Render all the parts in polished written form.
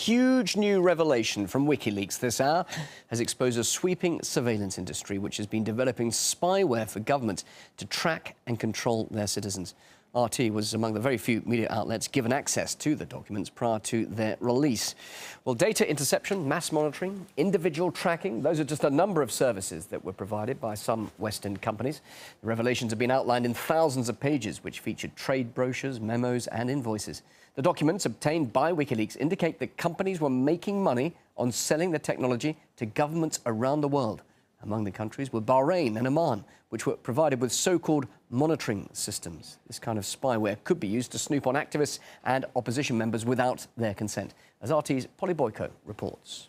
Huge new revelation from WikiLeaks this hour has exposed a sweeping surveillance industry which has been developing spyware for governments to track and control their citizens. RT was among the very few media outlets given access to the documents prior to their release. Well, data interception, mass monitoring, individual tracking, those are just a number of services that were provided by some Western companies. The revelations have been outlined in thousands of pages, which featured trade brochures, memos and invoices. The documents obtained by WikiLeaks indicate that companies were making money on selling the technology to governments around the world. Among the countries were Bahrain and Oman, which were provided with so-called monitoring systems. This kind of spyware could be used to snoop on activists and opposition members without their consent, as RT's Polly Boyko reports.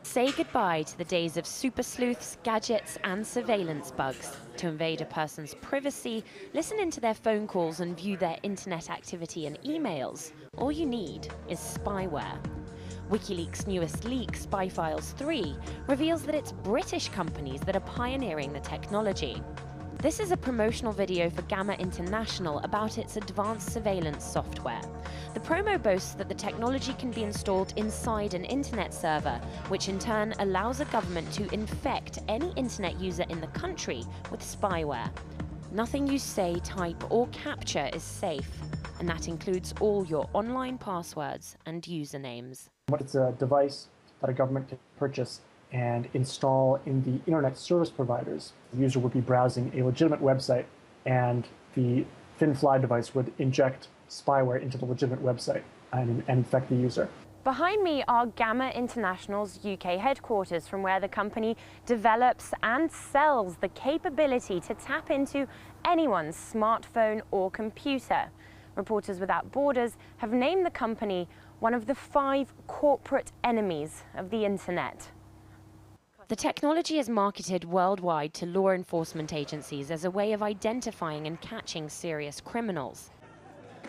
Say goodbye to the days of super sleuths, gadgets and surveillance bugs. To invade a person's privacy, listen into their phone calls and view their internet activity and emails, all you need is spyware. WikiLeaks' newest leak, Spy Files 3, reveals that it's British companies that are pioneering the technology. This is a promotional video for Gamma International about its advanced surveillance software. The promo boasts that the technology can be installed inside an internet server, which in turn allows a government to infect any internet user in the country with spyware. Nothing you say, type or capture is safe, and that includes all your online passwords and usernames. It's a device that a government can purchase and install in the internet service providers. The user would be browsing a legitimate website, and the thin fly device would inject spyware into the legitimate website and infect the user. Behind me are Gamma International's UK headquarters, from where the company develops and sells the capability to tap into anyone's smartphone or computer. Reporters Without Borders have named the company one of the 5 corporate enemies of the internet. The technology is marketed worldwide to law enforcement agencies as a way of identifying and catching serious criminals.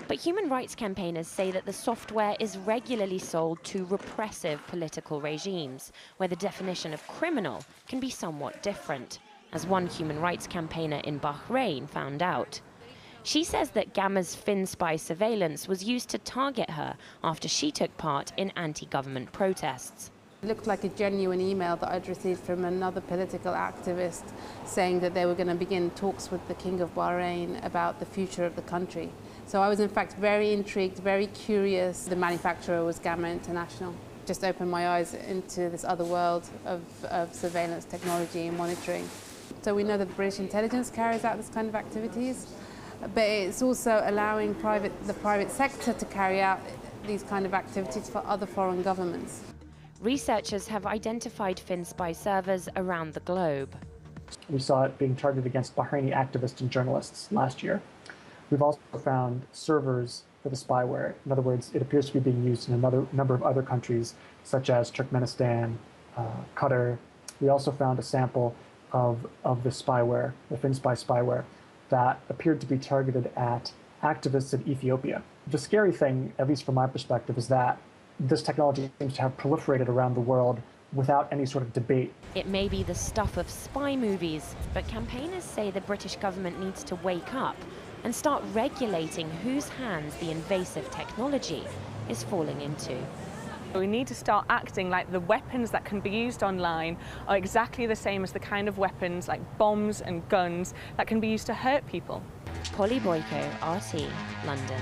But human rights campaigners say that the software is regularly sold to repressive political regimes, where the definition of criminal can be somewhat different, as one human rights campaigner in Bahrain found out. She says that Gamma's FinSpy surveillance was used to target her after she took part in anti-government protests. It looked like a genuine email that I'd received from another political activist saying that they were going to begin talks with the King of Bahrain about the future of the country. So I was in fact very intrigued, very curious. The manufacturer was Gamma International. Just opened my eyes into this other world of surveillance technology and monitoring. So we know that the British intelligence carries out this kind of activities, but it's also allowing the private sector to carry out these kind of activities for other foreign governments. Researchers have identified FinSpy servers around the globe. We saw it being targeted against Bahraini activists and journalists last year. We've also found servers for the spyware. In other words, it appears to be being used in a number of other countries, such as Turkmenistan, Qatar. We also found a sample of the spyware, the FinSpy spyware, that appeared to be targeted at activists in Ethiopia. The scary thing, at least from my perspective, is that this technology seems to have proliferated around the world without any sort of debate. It may be the stuff of spy movies, but campaigners say the British government needs to wake up and start regulating whose hands the invasive technology is falling into. We need to start acting like the weapons that can be used online are exactly the same as the kind of weapons like bombs and guns that can be used to hurt people. Polly Boyko, RT, London.